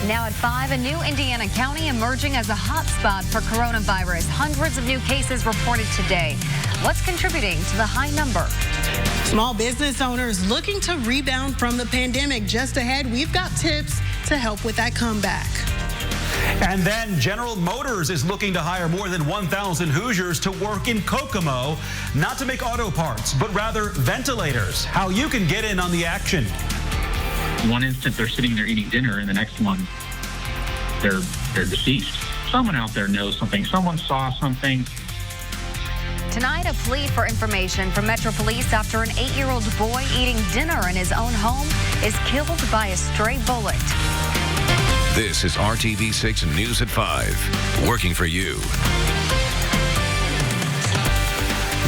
Now at 5, a new Indiana county emerging as a hotspot for coronavirus. Hundreds of new cases reported today. What's contributing to the high number? Small business owners looking to rebound from the pandemic. Just ahead, we've got tips to help with that comeback. And then General Motors is looking to hire more than 1,000 Hoosiers to work in Kokomo, not to make auto parts, but rather ventilators. How you can get in on the action. One instant they're sitting there eating dinner, and the next one they're deceased. Someone out there knows something. Someone saw something. Tonight, a plea for information from Metro Police after an 8-year-old boy eating dinner in his own home is killed by a stray bullet. This is RTV6 News at 5, working for you.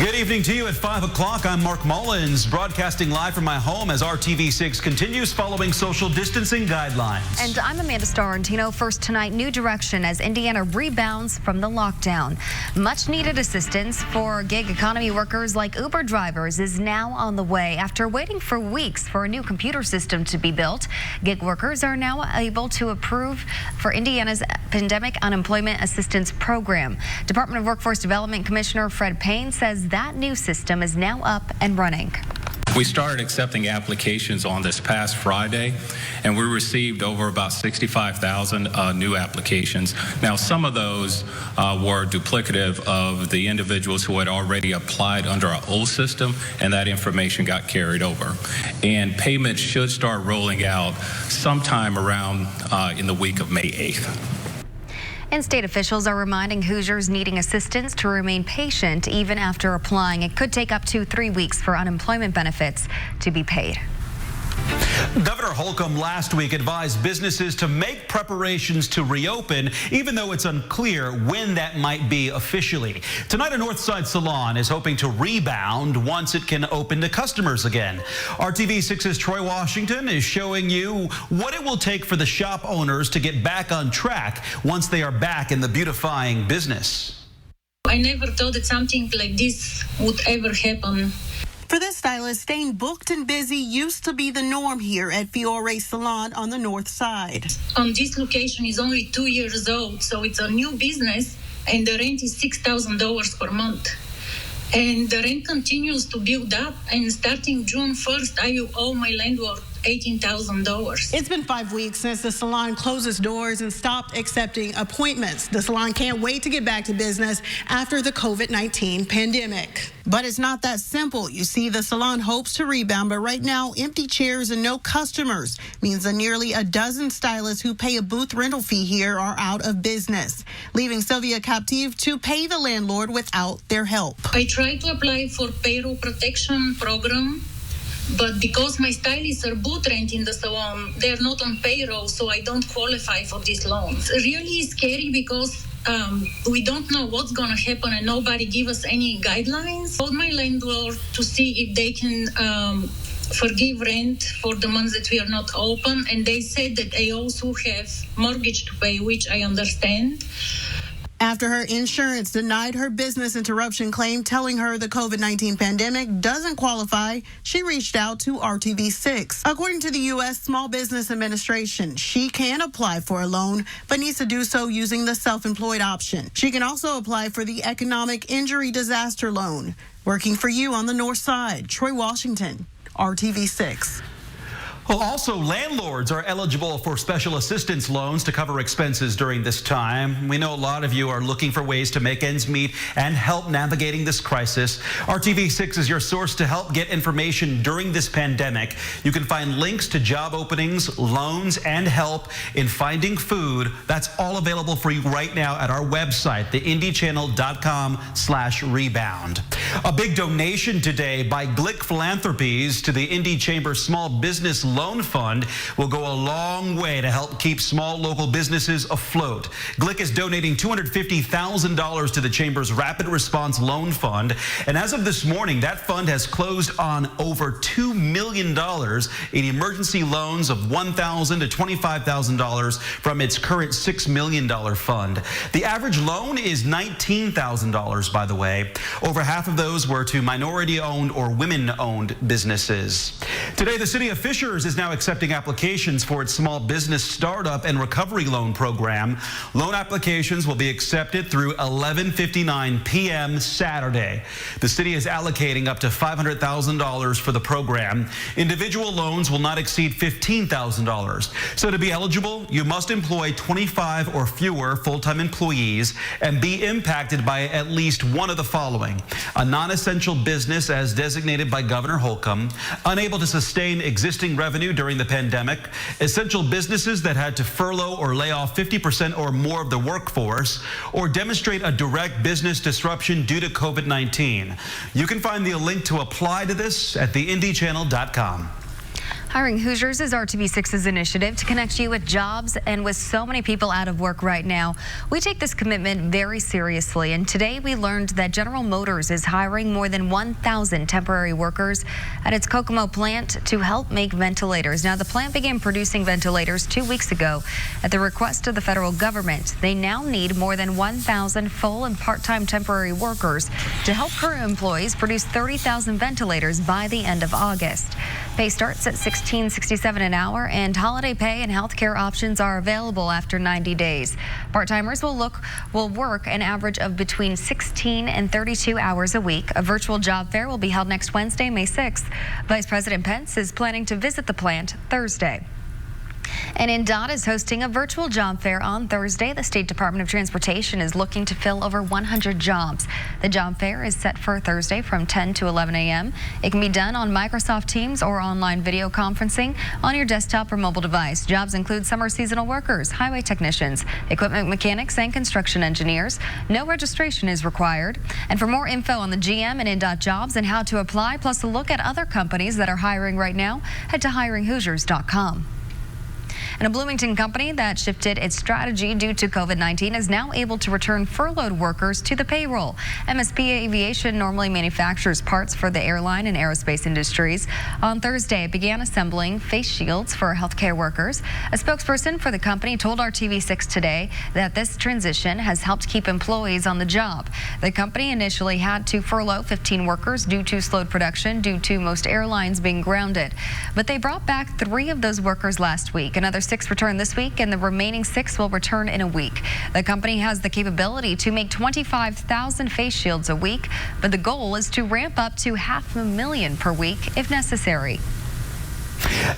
Good evening to you at 5 o'clock. I'm Mark Mullins, broadcasting live from my home as RTV6 continues following social distancing guidelines. And I'm Amanda Starrentino. First tonight, new direction as Indiana rebounds from the lockdown. Much needed assistance for gig economy workers like Uber drivers is now on the way. After waiting for weeks for a new computer system to be built, gig workers are now able to approve for Indiana's Pandemic Unemployment Assistance Program. Department of Workforce Development Commissioner Fred Payne says that new system is now up and running. We started accepting applications on this past Friday, and we received over about 65,000 new applications. Now, some of those were duplicative of the individuals who had already applied under our old system, and that information got carried over. And payments should start rolling out sometime around in the week of May 8th. And state officials are reminding Hoosiers needing assistance to remain patient even after applying. It could take up to 3 weeks for unemployment benefits to be paid. Governor Holcomb last week advised businesses to make preparations to reopen, even though it's unclear when that might be officially. Tonight, a Northside salon is hoping to rebound once it can open to customers again. RTV6's Troy Washington is showing you what it will take for the shop owners to get back on track once they are back in the beautifying business. I never thought that something like this would ever happen. For this stylist, staying booked and busy used to be the norm here at Flyover Salon on the north side. This location is only 2 years old, so it's a new business, and the rent is $6,000 per month. And the rent continues to build up, and starting June 1st, I will owe my landlord $18,000. It's been 5 weeks since the salon closed its doors and stopped accepting appointments. The salon can't wait to get back to business after the COVID-19 pandemic. But it's not that simple. You see, the salon hopes to rebound, but right now, empty chairs and no customers means that nearly a dozen stylists who pay a booth rental fee here are out of business, leaving Sylvia captive to pay the landlord without their help. I tried to apply for payroll protection program, but because my stylists are booth rent in the salon, they're not on payroll, so I don't qualify for this loan. It's really scary because we don't know what's going to happen and nobody give us any guidelines. I told my landlord to see if they can forgive rent for the months that we are not open, and they said that they also have mortgage to pay, which I understand. After her insurance denied her business interruption claim, telling her the COVID-19 pandemic doesn't qualify, she reached out to RTV6. According to the U.S. Small Business Administration, she can apply for a loan, but needs to do so using the self-employed option. She can also apply for the Economic Injury Disaster Loan. Working for you on the north side, Troy Washington, RTV6. Well, also, landlords are eligible for special assistance loans to cover expenses during this time. We know a lot of you are looking for ways to make ends meet and help navigating this crisis. RTV6 is your source to help get information during this pandemic. You can find links to job openings, loans, and help in finding food. That's all available for you right now at our website, theindychannel.com/rebound. A big donation today by Glick Philanthropies to the Indy Chamber Small Business Loan Fund will go a long way to help keep small local businesses afloat. Glick is donating $250,000 to the Chamber's Rapid Response Loan Fund, and as of this morning, that fund has closed on over $2 million in emergency loans of $1,000 to $25,000 from its current $6 million fund. The average loan is $19,000, by the way. Over half of those were to minority-owned or women-owned businesses. Today, the city of Fishers Hoosiers is now accepting applications for its small business startup and recovery loan program. Loan applications will be accepted through 11:59 p.m. Saturday. The city is allocating up to $500,000 for the program. Individual loans will not exceed $15,000. So to be eligible, you must employ 25 or fewer full-time employees and be impacted by at least one of the following: a non-essential business as designated by Governor Holcomb, unable to sustain existing revenue during the pandemic, essential businesses that had to furlough or lay off 50% or more of the workforce, or demonstrate a direct business disruption due to COVID-19. You can find the link to apply to this at theindychannel.com. Hiring Hoosiers is RTV6's initiative to connect you with jobs, and with so many people out of work right now, we take this commitment very seriously. And today we learned that General Motors is hiring more than 1,000 temporary workers at its Kokomo plant to help make ventilators. Now, the plant began producing ventilators 2 weeks ago at the request of the federal government. They now need more than 1,000 full and part-time temporary workers to help current employees produce 30,000 ventilators by the end of August. Pay starts at $16.67 an hour, and holiday pay and health care options are available after 90 days. Part-timers will work an average of between 16 and 32 hours a week. A virtual job fair will be held next Wednesday, May 6th. Vice President Pence is planning to visit the plant Thursday. And NDOT is hosting a virtual job fair on Thursday. The State Department of Transportation is looking to fill over 100 jobs. The job fair is set for Thursday from 10 to 11 a.m. It can be done on Microsoft Teams or online video conferencing on your desktop or mobile device. Jobs include summer seasonal workers, highway technicians, equipment mechanics, and construction engineers. No registration is required. And for more info on the GM and NDOT jobs and how to apply, plus a look at other companies that are hiring right now, head to hiringhoosiers.com. And a Bloomington company that shifted its strategy due to COVID-19 is now able to return furloughed workers to the payroll. MSP Aviation normally manufactures parts for the airline and aerospace industries. On Thursday, it began assembling face shields for healthcare workers. A spokesperson for the company told RTV6 today that this transition has helped keep employees on the job. The company initially had to furlough 15 workers due to slowed production due to most airlines being grounded. But they brought back 3 of those workers last week. Another 6 return this week, and the remaining 6 will return in a week. The company has the capability to make 25,000 face shields a week, but the goal is to ramp up to 500,000 per week if necessary.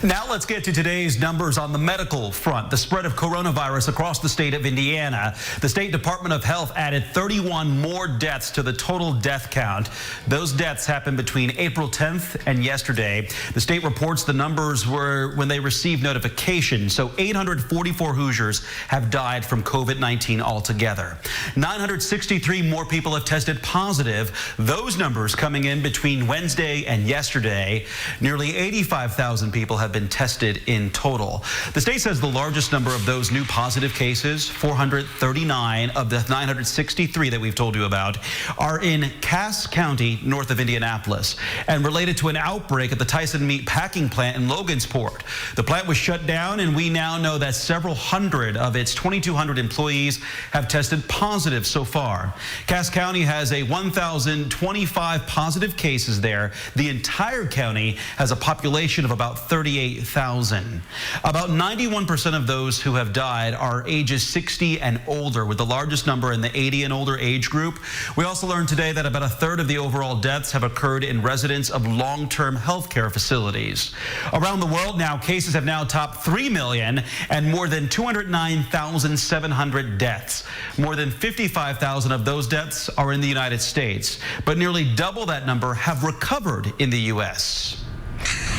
Now let's get to today's numbers on the medical front. The spread of coronavirus across the state of Indiana. The State Department of Health added 31 more deaths to the total death count. Those deaths happened between April 10th and yesterday. The state reports the numbers were when they received notification. So 844 Hoosiers have died from COVID-19 altogether. 963 more people have tested positive. Those numbers coming in between Wednesday and yesterday. Nearly 85,000 people have been tested in total. The state says the largest number of those new positive cases, 439 of the 963 that we've told you about, are in Cass County, north of Indianapolis, and related to an outbreak at the Tyson meat packing plant in Logansport. The plant was shut down, and we now know that several hundred of its 2,200 employees have tested positive so far. Cass County has a 1,025 positive cases there. The entire county has a population of about 38,000. About 91% of those who have died are ages 60 and older, with the largest number in the 80 and older age group. We also learned today that about a third of the overall deaths have occurred in residents of long-term health care facilities. Around the world now, cases have now topped 3 million and more than 209,700 deaths. More than 55,000 of those deaths are in the United States, but nearly double that number have recovered in the U.S.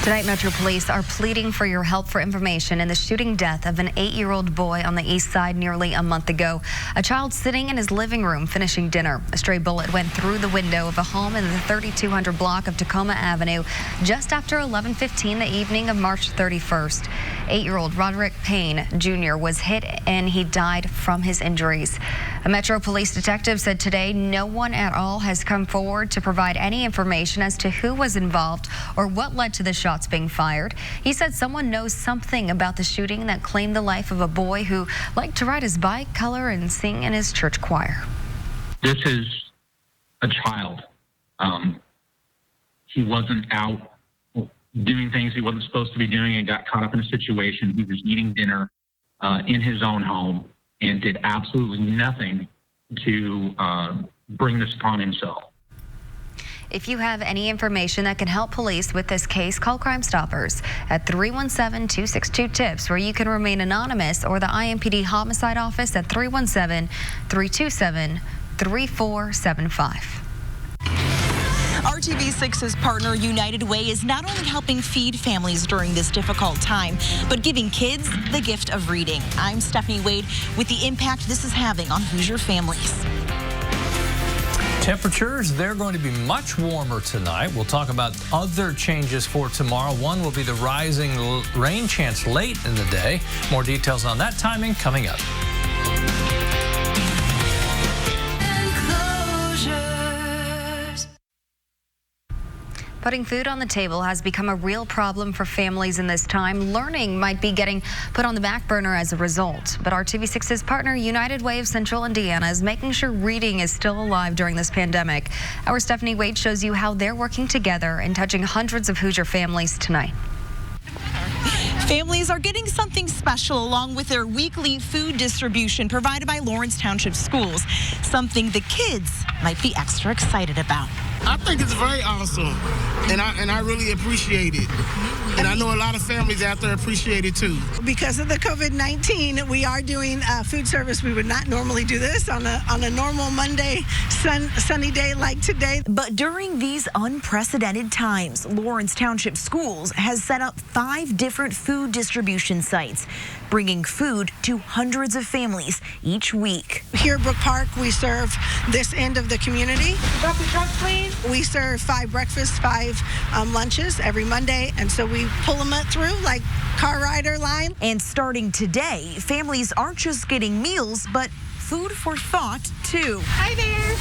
Tonight, Metro Police are pleading for your help for information in the shooting death of an 8-year-old boy on the east side nearly a month ago. A child sitting in his living room finishing dinner. A stray bullet went through the window of a home in the 3200 block of Tacoma Avenue just after 11:15 the evening of March 31st. 8-year-old Roderick Payne Jr. was hit and he died from his injuries. A Metro Police detective said today no one at all has come forward to provide any information as to who was involved or what led to the shots being fired. He said someone knows something about the shooting that claimed the life of a boy who liked to ride his bike, color, and sing in his church choir. This is a child. He wasn't out doing things he wasn't supposed to be doing and got caught up in a situation. He was eating dinner in his own home and did absolutely nothing to bring this upon himself. If you have any information that can help police with this case, call Crime Stoppers at 317-262-TIPS, where you can remain anonymous, or the IMPD Homicide Office at 317-327-3475. RTV6's partner United Way is not only helping feed families during this difficult time, but giving kids the gift of reading. I'm Stephanie Wade with the impact this is having on Hoosier families. Temperatures, they're going to be much warmer tonight. We'll talk about other changes for tomorrow. One will be the rising rain chance late in the day. More details on that timing coming up. Putting food on the table has become a real problem for families in this time. Learning might be getting put on the back burner as a result. But RTV6's partner, United Way of Central Indiana, is making sure reading is still alive during this pandemic. Our Stephanie Wade shows you how they're working together and touching hundreds of Hoosier families tonight. Families are getting something special along with their weekly food distribution provided by Lawrence Township Schools, something the kids might be extra excited about. I think it's very awesome, and I really appreciate it. And I know a lot of families out there appreciate it too. Because of the COVID-19, we are doing food service. We would not normally do this on a normal Monday, sunny day like today. But during these unprecedented times, Lawrence Township Schools has set up 5 different food distribution sites, bringing food to hundreds of families each week. Here at Brook Park, we serve this end of the community. Drop your truck, please. We serve 5 breakfasts, 5 lunches every Monday, and so we pull them through like car rider line. And starting today, families aren't just getting meals, but food for thought, too. Hi there.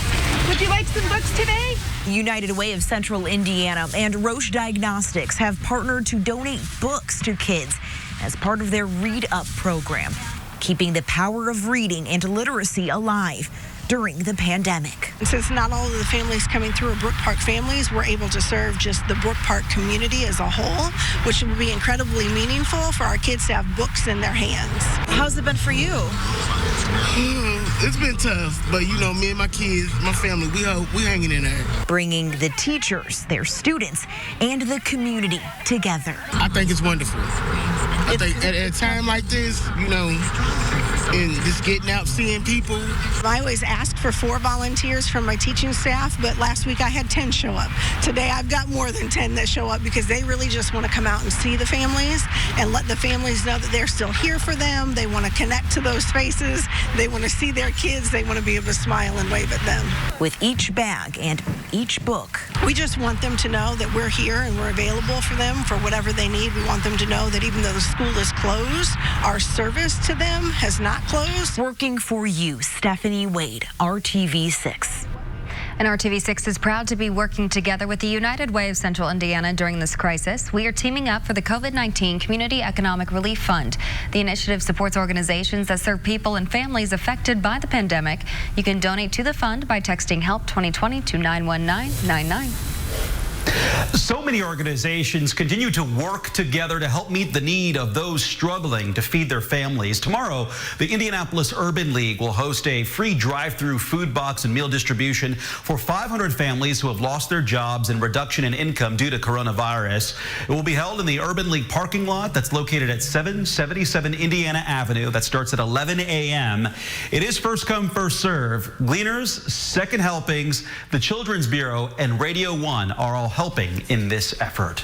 Would you like some books today? United Way of Central Indiana and Roche Diagnostics have partnered to donate books to kids as part of their Read Up program, keeping the power of reading and literacy alive during the pandemic. Since not all of the families coming through are Brook Park families, we're able to serve just the Brook Park community as a whole, which will be incredibly meaningful for our kids to have books in their hands. How's it been for you? It's been tough, but you know, me and my kids, my family, we hanging in there. Bringing the teachers, their students, and the community together. I think it's wonderful. I think at a time like this, you know, and just getting out, seeing people. I always ask for 4 volunteers from my teaching staff, but last week I had 10 show up. Today I've got more than 10 that show up because they really just want to come out and see the families and let the families know that they're still here for them. They want to connect to those faces. They want to see their kids. They want to be able to smile and wave at them. With each bag and each book, we just want them to know that we're here and we're available for them for whatever they need. We want them to know that even though the school is closed, our service to them has not closed. Working for you, Stephanie Wade, RTV6. And RTV6 is proud to be working together with the United Way of Central Indiana during this crisis. We are teaming up for the COVID-19 Community Economic Relief Fund. The initiative supports organizations that serve people and families affected by the pandemic. You can donate to the fund by texting HELP 2020 to 91999. So many organizations continue to work together to help meet the need of those struggling to feed their families. Tomorrow, the Indianapolis Urban League will host a free drive-through food box and meal distribution for 500 families who have lost their jobs and reduction in income due to coronavirus. It will be held in the Urban League parking lot that's located at 777 Indiana Avenue. That starts at 11 a.m. It is first come, first serve. Gleaners, Second Helpings, the Children's Bureau, and Radio 1 are all helping in this effort.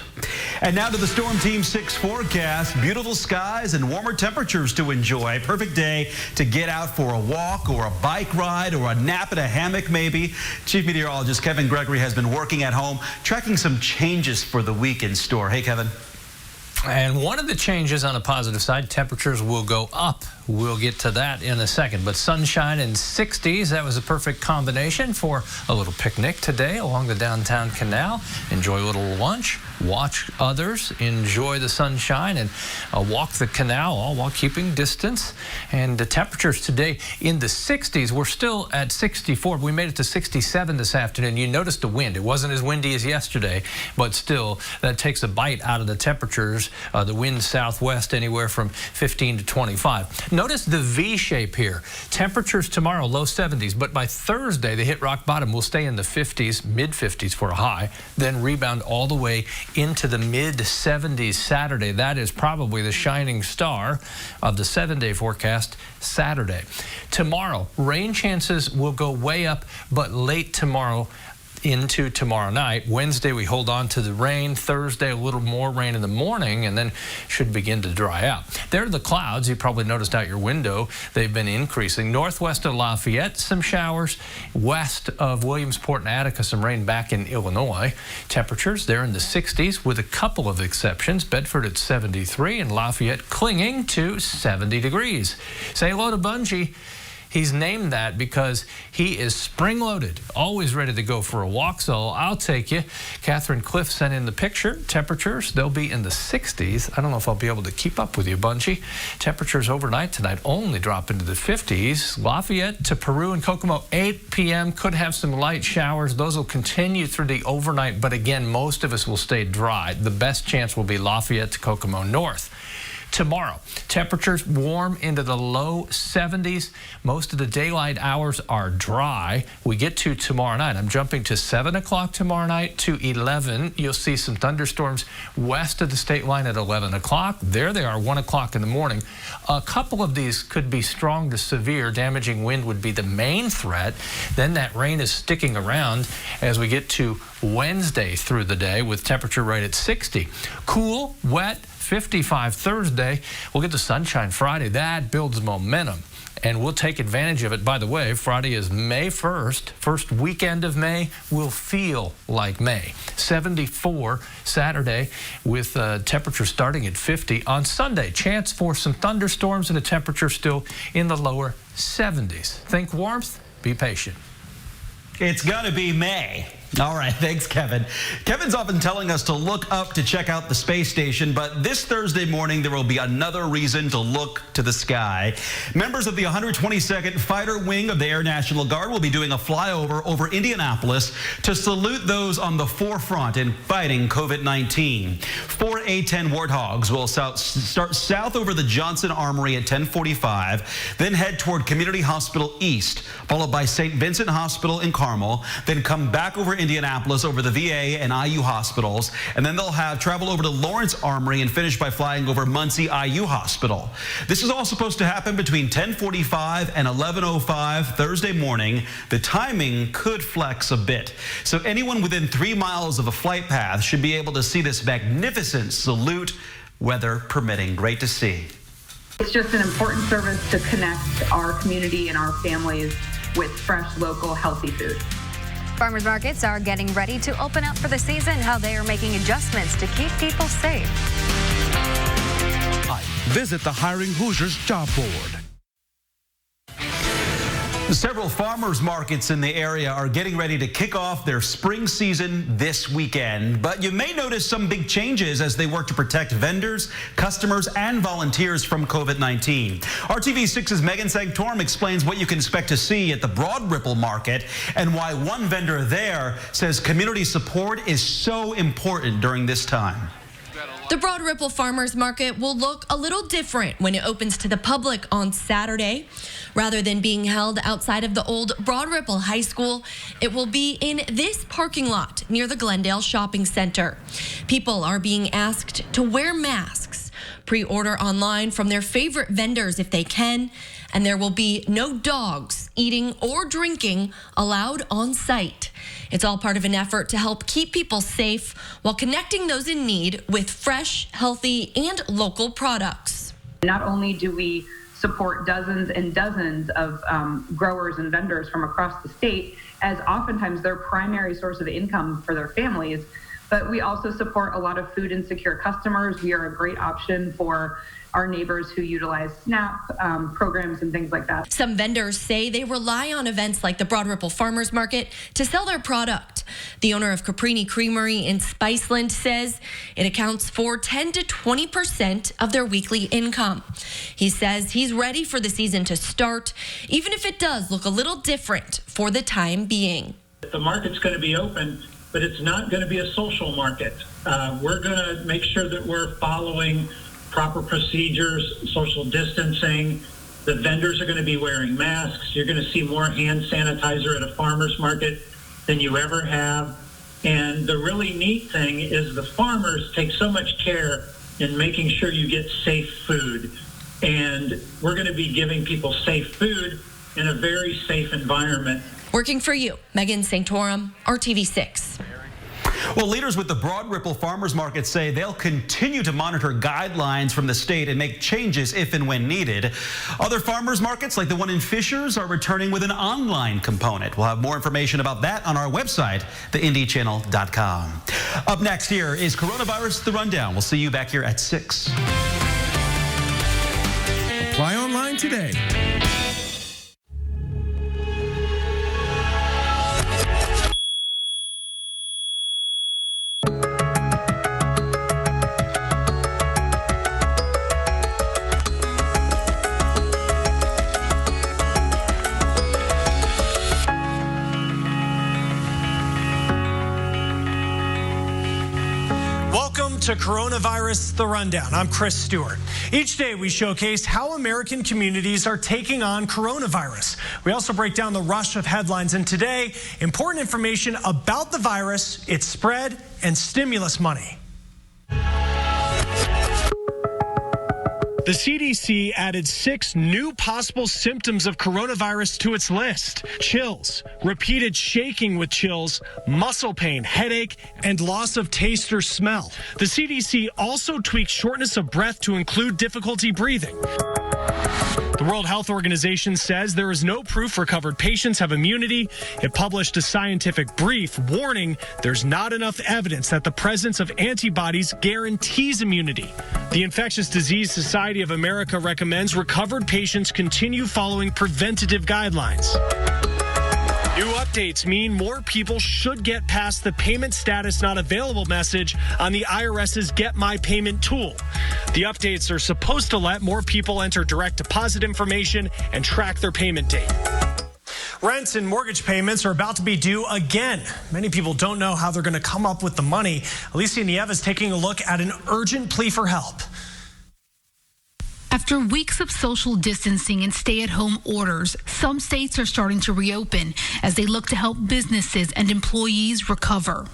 And now to the Storm Team 6 forecast. Beautiful skies and warmer temperatures to enjoy. Perfect day to get out for a walk or a bike ride or a nap in a hammock maybe. Chief Meteorologist Kevin Gregory has been working at home, tracking some changes for the week in store. Hey, Kevin. And one of the changes on the positive side, temperatures will go up. We'll get to that in a second. But sunshine and 60s, that was a perfect combination for a little picnic today along the downtown canal. Enjoy a little lunch, watch others, enjoy the sunshine, and walk the canal, all while keeping distance. And the temperatures today in the 60s, we're still at 64. We made it to 67 this afternoon. You noticed the wind. It wasn't as windy as yesterday, but still, that takes a bite out of the temperatures. The wind southwest anywhere from 15 to 25. Notice the V shape here. Temperatures tomorrow, low 70s, but by Thursday, they hit rock bottom. We'll stay in the 50s, mid 50s for a high, then rebound all the way into the mid 70s Saturday. That is probably the shining star of the 7-day forecast Saturday. Tomorrow, rain chances will go way up, but late tomorrow into tomorrow night. Wednesday, we hold on to the rain. Thursday, a little more rain in the morning, and then should begin to dry out. There are the clouds. You probably noticed out your window. They've been increasing. Northwest of Lafayette, some showers. West of Williamsport and Attica, some rain back in Illinois. Temperatures there in the 60s with a couple of exceptions. Bedford at 73 and Lafayette clinging to 70 degrees. Say hello to Bungie. He's named that because he is spring-loaded, always ready to go for a walk, so I'll take you. Catherine Cliff sent in the picture. Temperatures, they'll be in the 60s. I don't know if I'll be able to keep up with you, Bungie. Temperatures overnight tonight only drop into the 50s. Lafayette to Peru and Kokomo, 8 p.m. Could have some light showers. Those will continue through the overnight, but again, most of us will stay dry. The best chance will be Lafayette to Kokomo north. Tomorrow, temperatures warm into the low 70s. Most of the daylight hours are dry. We get to tomorrow night. I'm jumping to 7 o'clock tomorrow night to 11. You'll see some thunderstorms west of the state line at 11 o'clock. There they are, 1 o'clock in the morning. A couple of these could be strong to severe. Damaging wind would be the main threat. Then that rain is sticking around as we get to Wednesday through the day with temperature right at 60. Cool, wet, 55 Thursday. We'll get the sunshine Friday. That builds momentum, and we'll take advantage of it. By the way, Friday is May 1st. First weekend of May will feel like May. 74 Saturday with temperature starting at 50. On Sunday, chance for some thunderstorms and a temperature still in the lower 70s. Think warmth, be patient. It's going to be May. All right, thanks, Kevin. Kevin's often telling us to look up to check out the space station, but this Thursday morning, there will be another reason to look to the sky. Members of the 122nd Fighter Wing of the Air National Guard will be doing a flyover over Indianapolis to salute those on the forefront in fighting COVID-19. 4 A-10 Warthogs will start south over the Johnson Armory at 10:45, then head toward Community Hospital East, followed by St. Vincent Hospital in Carmel, then come back over Indianapolis over the VA and IU hospitals, and then they'll have travel over to Lawrence Armory and finish by flying over Muncie IU Hospital. This is all supposed to happen between 10:45 and 11:05 Thursday morning. The timing could flex a bit, so anyone within 3 miles of a flight path should be able to see this magnificent salute, weather permitting. Great to see. It's just an important service to connect our community and our families with fresh, local, healthy food. Farmers markets are getting ready to open up for the season. How they are making adjustments to keep people safe. Visit the Hiring Hoosiers job board. Several farmers markets in the area are getting ready to kick off their spring season this weekend. But you may notice some big changes as they work to protect vendors, customers, and volunteers from COVID-19. RTV6's Megan Sanctorum explains what you can expect to see at the Broad Ripple Market and why one vendor there says community support is so important during this time. The Broad Ripple Farmers Market will look a little different when it opens to the public on Saturday. Rather than being held outside of the old Broad Ripple High School, it will be in this parking lot near the Glendale Shopping Center. People are being asked to wear masks, pre-order online from their favorite vendors if they can, and there will be no dogs eating or drinking allowed on site. It's all part of an effort to help keep people safe while connecting those in need with fresh, healthy, and local products. Not only do we support dozens and dozens of growers and vendors from across the state, as oftentimes their primary source of income for their families, But we also support a lot of food insecure customers. We are a great option for our neighbors who utilize SNAP programs and things like that. Some vendors say they rely on events like the Broad Ripple Farmers Market to sell their product. The owner of Caprini Creamery in Spiceland says it accounts for 10 to 20% of their weekly income. He says he's ready for the season to start, even if it does look a little different for the time being. The market's going to be open, but it's not going to be a social market. We're going to make sure that we're following proper procedures, social distancing. The vendors are going to be wearing masks. You're going to see more hand sanitizer at a farmer's market than you ever have. And the really neat thing is the farmers take so much care in making sure you get safe food. And we're going to be giving people safe food in a very safe environment. Working for you, Megan Sanctorum, RTV6. Well, leaders with the Broad Ripple Farmers Market say they'll continue to monitor guidelines from the state and make changes if and when needed. Other farmers markets, like the one in Fishers, are returning with an online component. We'll have more information about that on our website, theindychannel.com. Up next here is Coronavirus The Rundown. We'll see you back here at 6. Apply online today. To Coronavirus The Rundown. I'm Chris Stewart. Each day we showcase how American communities are taking on coronavirus. We also break down the rush of headlines, and today, important information about the virus, its spread, and stimulus money. The CDC added 6 new possible symptoms of coronavirus to its list: chills, repeated shaking with chills, muscle pain, headache, and loss of taste or smell. The CDC also tweaked shortness of breath to include difficulty breathing. The World Health Organization says there is no proof recovered patients have immunity. It published a scientific brief warning there's not enough evidence that the presence of antibodies guarantees immunity. The Infectious Disease Society of America recommends recovered patients continue following preventative guidelines. New updates mean more people should get past the payment status not available message on the IRS's Get My Payment tool. The updates are supposed to let more people enter direct deposit information and track their payment date. Rents and mortgage payments are about to be due again. Many people don't know how they're going to come up with the money. Alicia Nieva is taking a look at an urgent plea for help. After weeks of social distancing and stay-at-home orders, some states are starting to reopen as they look to help businesses and employees recover.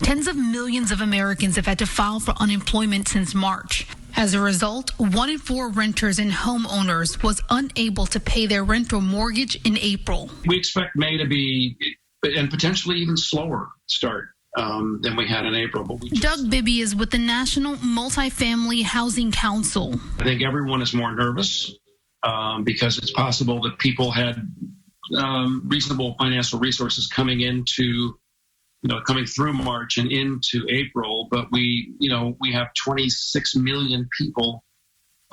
Tens of millions of Americans have had to file for unemployment since March. As a result, 1 in 4 renters and homeowners was unable to pay their rent or mortgage in April. We expect May to be, and potentially even slower start than we had in April. But Doug Bibby is with the National Multifamily Housing Council. I think everyone is more nervous because it's possible that people had reasonable financial resources coming through March and into April, but we have 26 million people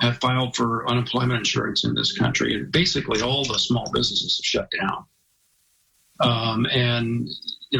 have filed for unemployment insurance in this country, and basically all the small businesses have shut down.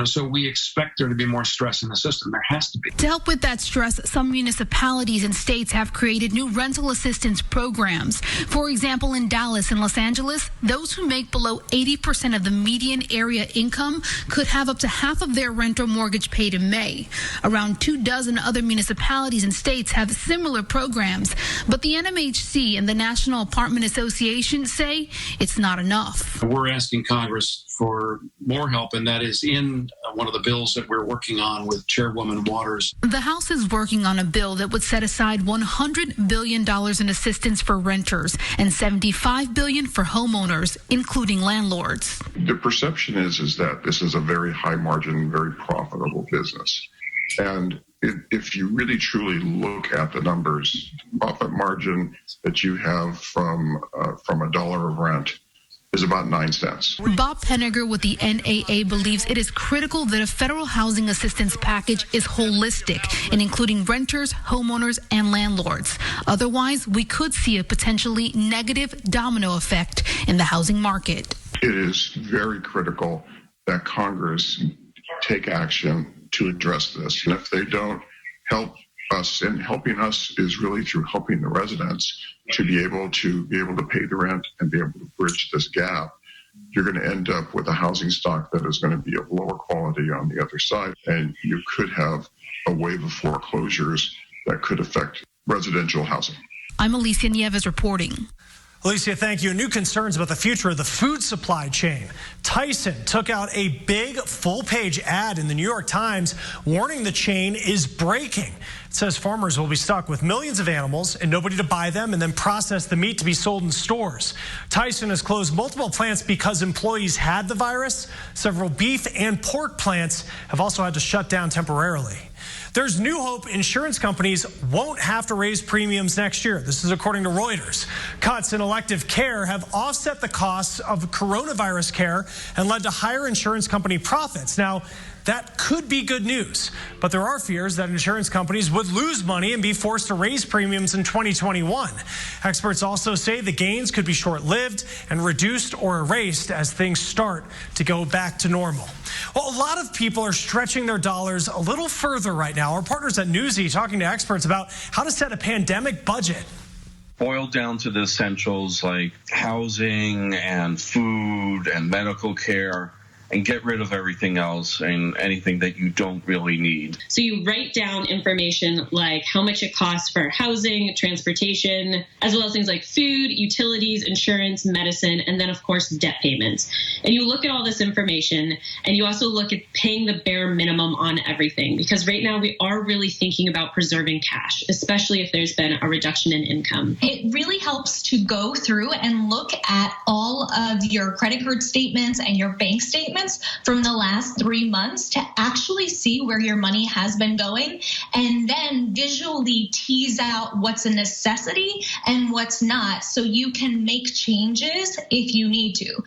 So we expect there to be more stress in the system. There has to be. To help with that stress, some municipalities and states have created new rental assistance programs. For example, in Dallas and Los Angeles, those who make below 80% of the median area income could have up to half of their rent or mortgage paid in May. Around 24 other municipalities and states have similar programs, but the NMHC and the National Apartment Association say it's not enough. We're asking Congress for more help, and that is in one of the bills that we're working on with Chairwoman Waters. The House is working on a bill that would set aside $100 billion in assistance for renters and $75 billion for homeowners, including landlords. The perception is that this is a very high margin, very profitable business. And if you really truly look at the numbers, profit margin that you have from $1 of rent is about 9 cents. Bob Penniger with the NAA believes it is critical that a federal housing assistance package is holistic in including renters, homeowners, and landlords. Otherwise, we could see a potentially negative domino effect in the housing market. It is very critical that Congress take action to address this. And if they don't help us, and helping us is really through helping the residents to be able to pay the rent and be able to bridge this gap, you're going to end up with a housing stock that is going to be of lower quality on the other side. And you could have a wave of foreclosures that could affect residential housing. I'm Alicia Nieves reporting. Alicia, thank you. New concerns about the future of the food supply chain. Tyson took out a big full-page ad in the New York Times warning the chain is breaking. It says farmers will be stuck with millions of animals and nobody to buy them and then process the meat to be sold in stores. Tyson has closed multiple plants because employees had the virus. Several beef and pork plants have also had to shut down temporarily. There's new hope insurance companies won't have to raise premiums next year. This is according to Reuters. Cuts in elective care have offset the costs of coronavirus care and led to higher insurance company profits. Now, that could be good news, but there are fears that insurance companies would lose money and be forced to raise premiums in 2021. Experts also say the gains could be short-lived and reduced or erased as things start to go back to normal. Well, a lot of people are stretching their dollars a little further right now. Our partners at Newsy talking to experts about how to set a pandemic budget. Boiled down to the essentials like housing and food and medical care, and get rid of everything else and anything that you don't really need. So you write down information like how much it costs for housing, transportation, as well as things like food, utilities, insurance, medicine, and then of course debt payments. And you look at all this information and you also look at paying the bare minimum on everything, because right now we are really thinking about preserving cash, especially if there's been a reduction in income. It really helps to go through and look at all of your credit card statements and your bank statements from the last 3 months to actually see where your money has been going, and then visually tease out what's a necessity and what's not, so you can make changes if you need to.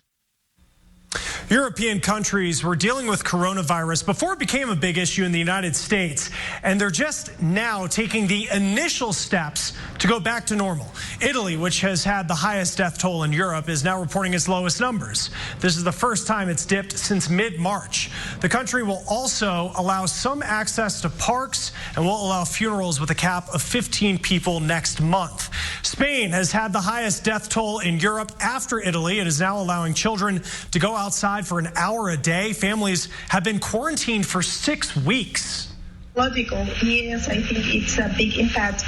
European countries were dealing with coronavirus before it became a big issue in the United States, and they're just now taking the initial steps to go back to normal. Italy, which has had the highest death toll in Europe, is now reporting its lowest numbers. This is the first time it's dipped since mid-March. The country will also allow some access to parks and will allow funerals with a cap of 15 people next month. Spain has had the highest death toll in Europe after Italy. It is now allowing children to go outside for an hour a day. Families have been quarantined for 6 weeks. Logical, yes, I think it's a big impact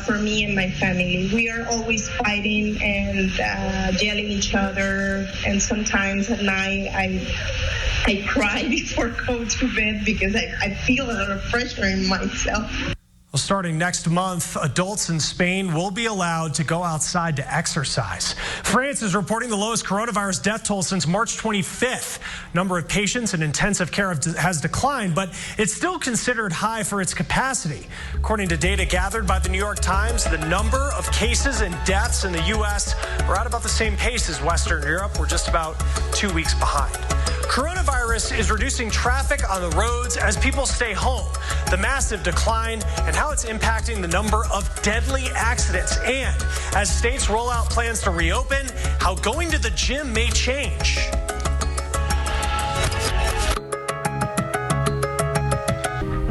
for me and my family. We are always fighting and yelling at each other, and sometimes at night I cry before going to bed because I feel a lot of pressure in myself. Well, starting next month, adults in Spain will be allowed to go outside to exercise. France is reporting the lowest coronavirus death toll since March 25th. Number of patients in intensive care has declined, but it's still considered high for its capacity. According to data gathered by the New York Times, the number of cases and deaths in the U.S. are at about the same pace as Western Europe. We're just about 2 weeks behind. Coronavirus is reducing traffic on the roads as people stay home, the massive decline, and how it's impacting the number of deadly accidents. And as states roll out plans to reopen, how going to the gym may change.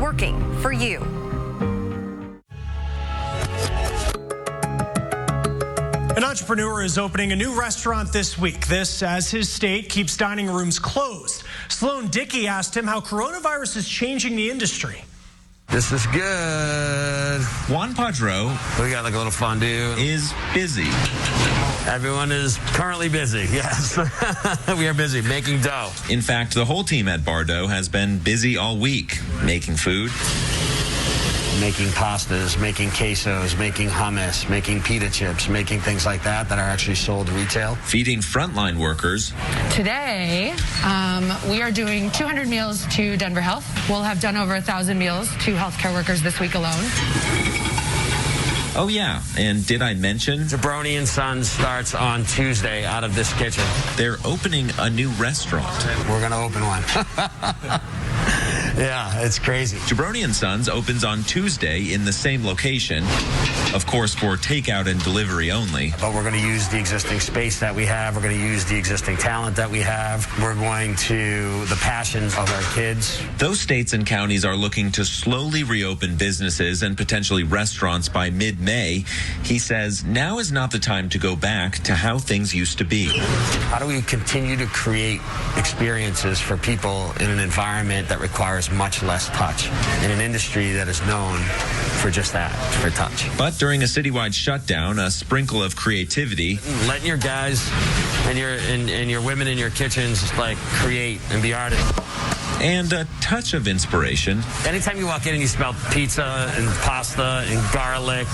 Working for you. An entrepreneur is opening a new restaurant this week. This as his state keeps dining rooms closed. Sloan Dickey asked him how coronavirus is changing the industry. This is good. Juan Padro, we got like a little fondue, is busy. Everyone is currently busy, yes. We are busy making dough. In fact, the whole team at Bardo has been busy all week making food. Making pastas, making quesos, making hummus, making pita chips, making things like that are actually sold retail. Feeding frontline workers. Today, we are doing 200 meals to Denver Health. We'll have done over 1,000 meals to healthcare workers this week alone. Oh, yeah. And did I mention? Jabroni and Sons starts on Tuesday out of this kitchen. They're opening a new restaurant. We're going to open one. Yeah, it's crazy. Jabroni and Sons opens on Tuesday in the same location, of course, for takeout and delivery only. But we're going to use the existing space that we have. We're going to use the existing talent that we have. We're going to the passions of our kids. Those states and counties are looking to slowly reopen businesses and potentially restaurants by mid-May. He says now is not the time to go back to how things used to be. How do we continue to create experiences for people in an environment that requires much less touch, in an industry that is known for just that, for touch? But during a citywide shutdown, a sprinkle of creativity. Letting your guys and your women in your kitchens like create and be artists. And a touch of inspiration. Anytime you walk in and you smell pizza and pasta and garlic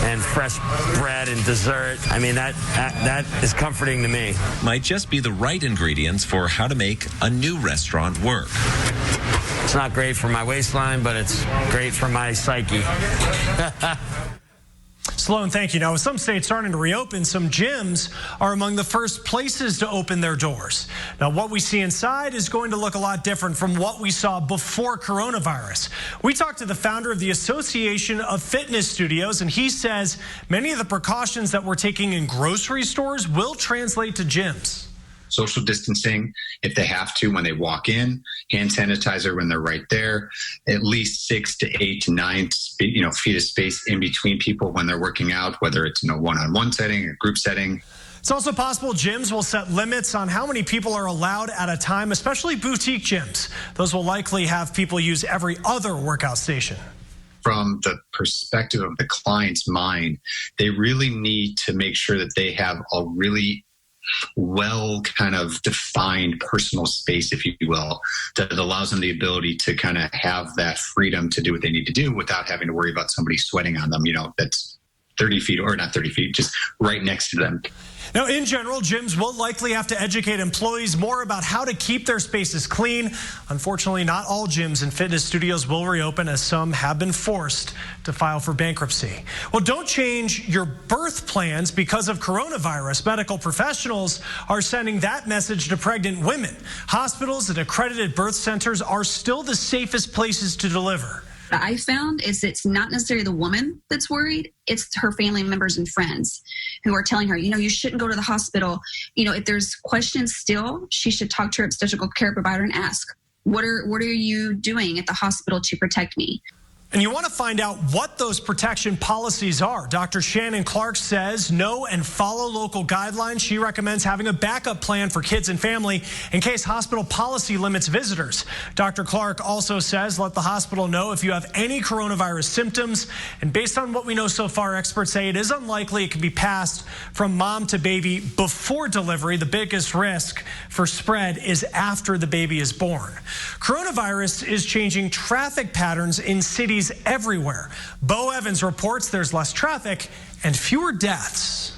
and fresh bread and dessert, I mean, that is comforting to me. Might just be the right ingredients for how to make a new restaurant work. It's not great for my waistline, but it's great for my psyche. Sloan, thank you. Now, with some states starting to reopen, some gyms are among the first places to open their doors. Now, what we see inside is going to look a lot different from what we saw before coronavirus. We talked to the founder of the Association of Fitness Studios, and he says many of the precautions that we're taking in grocery stores will translate to gyms. Social distancing if they have to when they walk in, hand sanitizer when they're right there, at least 6 to 8 to 9 feet of space in between people when they're working out, whether it's in a one-on-one setting or group setting. It's also possible gyms will set limits on how many people are allowed at a time, especially boutique gyms. Those will likely have people use every other workout station. From the perspective of the client's mind, they really need to make sure that they have a really well kind of defined personal space, if you will, that allows them the ability to kind of have that freedom to do what they need to do without having to worry about somebody sweating on them, that's 30 feet or not 30 feet, just right next to them. Now, in general, gyms will likely have to educate employees more about how to keep their spaces clean. Unfortunately, not all gyms and fitness studios will reopen, as some have been forced to file for bankruptcy. Well, don't change your birth plans because of coronavirus. Medical professionals are sending that message to pregnant women. Hospitals and accredited birth centers are still the safest places to deliver. What I found is it's not necessarily the woman that's worried, it's her family members and friends who are telling her, you shouldn't go to the hospital. If there's questions still, she should talk to her obstetrical care provider and ask, what are you doing at the hospital to protect me? And you want to find out what those protection policies are. Dr. Shannon Clark says know and follow local guidelines. She recommends having a backup plan for kids and family in case hospital policy limits visitors. Dr. Clark also says let the hospital know if you have any coronavirus symptoms. And based on what we know so far, experts say it is unlikely it can be passed from mom to baby before delivery. The biggest risk for spread is after the baby is born. Coronavirus is changing traffic patterns in cities everywhere. Bo Evans reports there's less traffic and fewer deaths.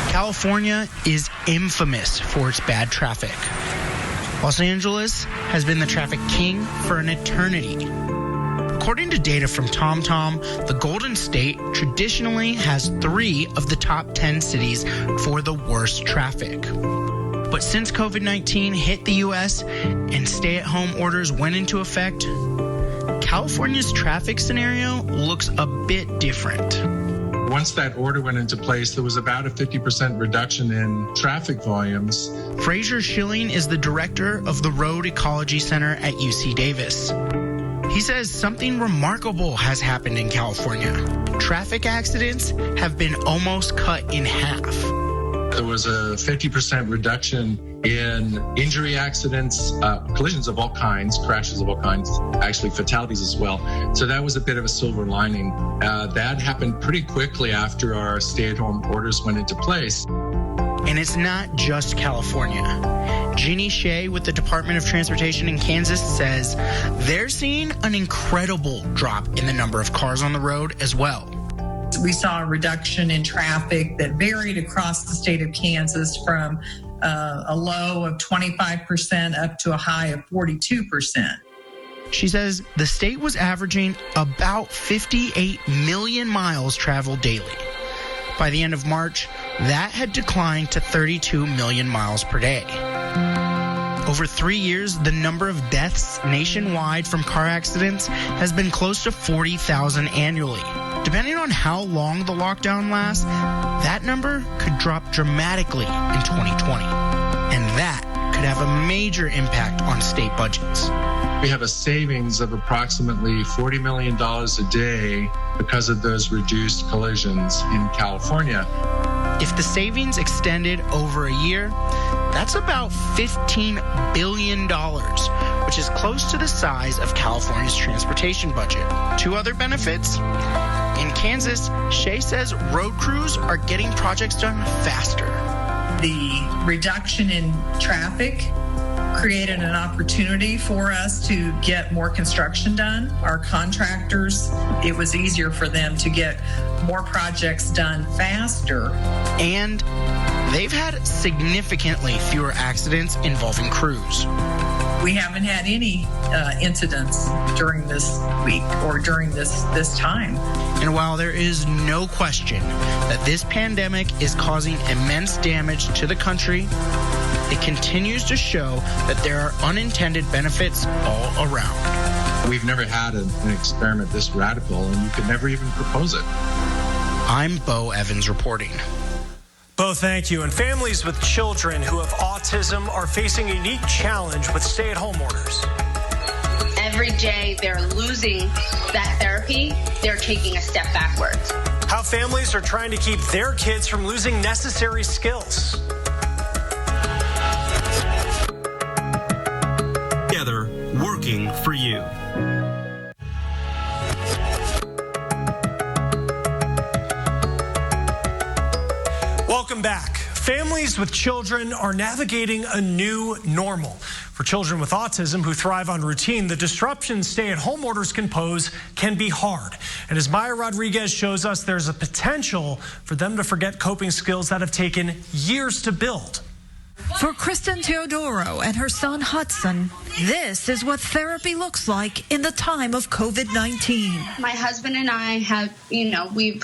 California is infamous for its bad traffic. Los Angeles has been the traffic king for an eternity. According to data from TomTom, the Golden State traditionally has 3 of the top 10 cities for the worst traffic. But since COVID-19 hit the U.S. and stay-at-home orders went into effect, California's traffic scenario looks a bit different. Once that order went into place, there was about a 50% reduction in traffic volumes. Fraser Schilling is the director of the Road Ecology Center at UC Davis. He says something remarkable has happened in California. Traffic accidents have been almost cut in half. There was a 50% reduction in injury accidents, collisions of all kinds, crashes of all kinds, actually fatalities as well. So that was a bit of a silver lining. That happened pretty quickly after our stay-at-home orders went into place. And it's not just California. Ginny Shea with the Department of Transportation in Kansas says they're seeing an incredible drop in the number of cars on the road as well. We saw a reduction in traffic that varied across the state of Kansas from a low of 25% up to a high of 42%. She says the state was averaging about 58 million miles traveled daily. By the end of March, that had declined to 32 million miles per day. Over 3 years, the number of deaths nationwide from car accidents has been close to 40,000 annually. Depending on how long the lockdown lasts, that number could drop dramatically in 2020. And that could have a major impact on state budgets. We have a savings of approximately $40 million a day because of those reduced collisions in California. If the savings extended over a year, that's about $15 billion, which is close to the size of California's transportation budget. Two other benefits. In Kansas, Shay says road crews are getting projects done faster. The reduction in traffic created an opportunity for us to get more construction done. Our contractors, it was easier for them to get more projects done faster. And they've had significantly fewer accidents involving crews. We haven't had any incidents during this week or during this time. And while there is no question that this pandemic is causing immense damage to the country, it continues to show that there are unintended benefits all around. We've never had an experiment this radical, and you could never even propose it. I'm Bo Evans reporting. Bo, thank you. And families with children who have autism are facing a unique challenge with stay-at-home orders. Every day they're losing that therapy, they're taking a step backwards. How families are trying to keep their kids from losing necessary skills. Together, working for you. Welcome back. Families with children are navigating a new normal. For children with autism who thrive on routine, the disruptions stay-at-home orders can pose can be hard. And as Maya Rodriguez shows us, there's a potential for them to forget coping skills that have taken years to build. For Kristen Teodoro and her son Hudson, this is what therapy looks like in the time of COVID-19. My husband and I have, we've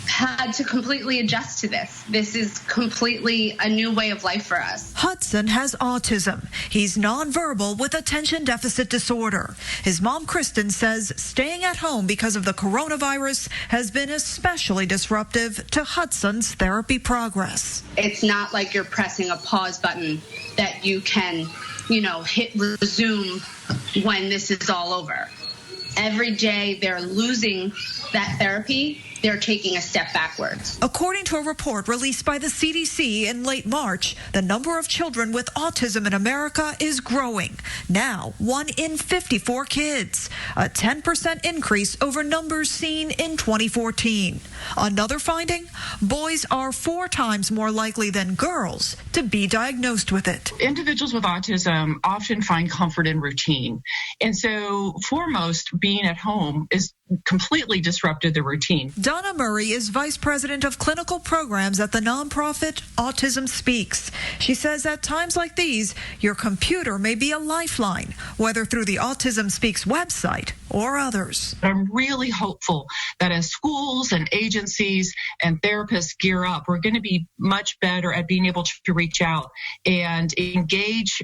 had to completely adjust to this. This is completely a new way of life for us. Hudson has autism. He's nonverbal with attention deficit disorder. His mom, Kristen, says staying at home because of the coronavirus has been especially disruptive to Hudson's therapy progress. It's not like you're pressing a pause button that you can, hit resume when this is all over. Every day they're losing that therapy, they're taking a step backwards. According to a report released by the CDC in late March, the number of children with autism in America is growing. Now, 1 in 54 kids, a 10% increase over numbers seen in 2014. Another finding, boys are 4 times more likely than girls to be diagnosed with it. Individuals with autism often find comfort in routine. And so, foremost, being at home is completely disrupted the routine. Donna Murray is vice president of clinical programs at the nonprofit Autism Speaks. She says at times like these, your computer may be a lifeline, whether through the Autism Speaks website or others. I'm really hopeful that as schools and agencies and therapists gear up, we're going to be much better at being able to reach out and engage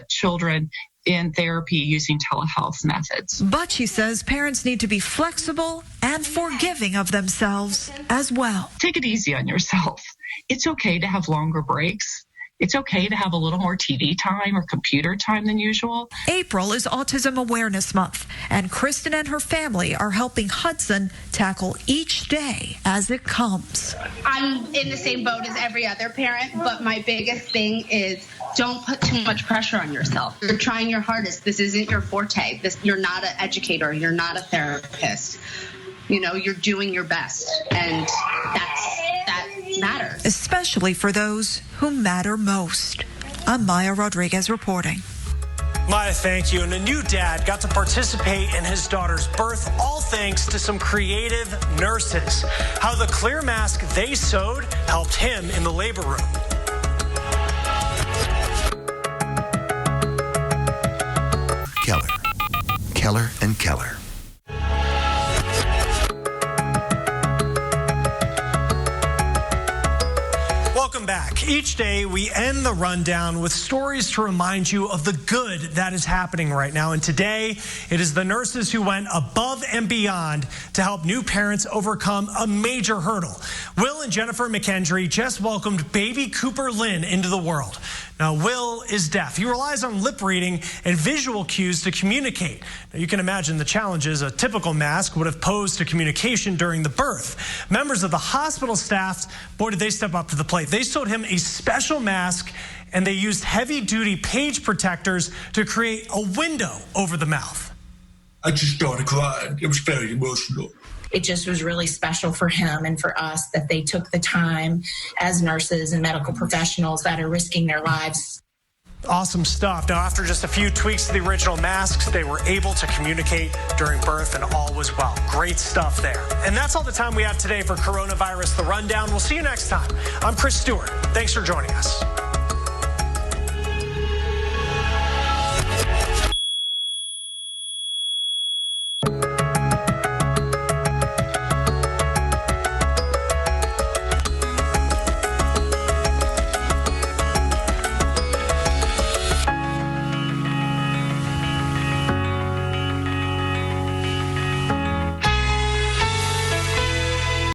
children in therapy using telehealth methods. But she says parents need to be flexible and forgiving of themselves as well. Take it easy on yourself. It's okay to have longer breaks. It's okay to have a little more TV time or computer time than usual. April is Autism Awareness Month, and Kristen and her family are helping Hudson tackle each day as it comes. I'm in the same boat as every other parent, but my biggest thing is don't put too much pressure on yourself. You're trying your hardest. This isn't your forte. You're not an educator. You're not a therapist. You're doing your best, and that matters. Especially for those who matter most. I'm Maya Rodriguez reporting. Maya, thank you. And a new dad got to participate in his daughter's birth, all thanks to some creative nurses. How the clear mask they sewed helped him in the labor room. Keller. Keller & Keller. Welcome back. Each day we end the rundown with stories to remind you of the good that is happening right now. And today it is the nurses who went above and beyond to help new parents overcome a major hurdle. Will and Jennifer McKendry just welcomed baby Cooper Lynn into the world. Now, Will is deaf. He relies on lip reading and visual cues to communicate. Now, you can imagine the challenges a typical mask would have posed to communication during the birth. Members of the hospital staff, boy, did they step up to the plate. They sewed him a special mask, and they used heavy-duty page protectors to create a window over the mouth. I just started crying. It was very emotional. It just was really special for him and for us that they took the time as nurses and medical professionals that are risking their lives. Awesome stuff. Now, after just a few tweaks to the original masks, they were able to communicate during birth and all was well. Great stuff there. And that's all the time we have today for Coronavirus The Rundown. We'll see you next time. I'm Chris Stewart. Thanks for joining us.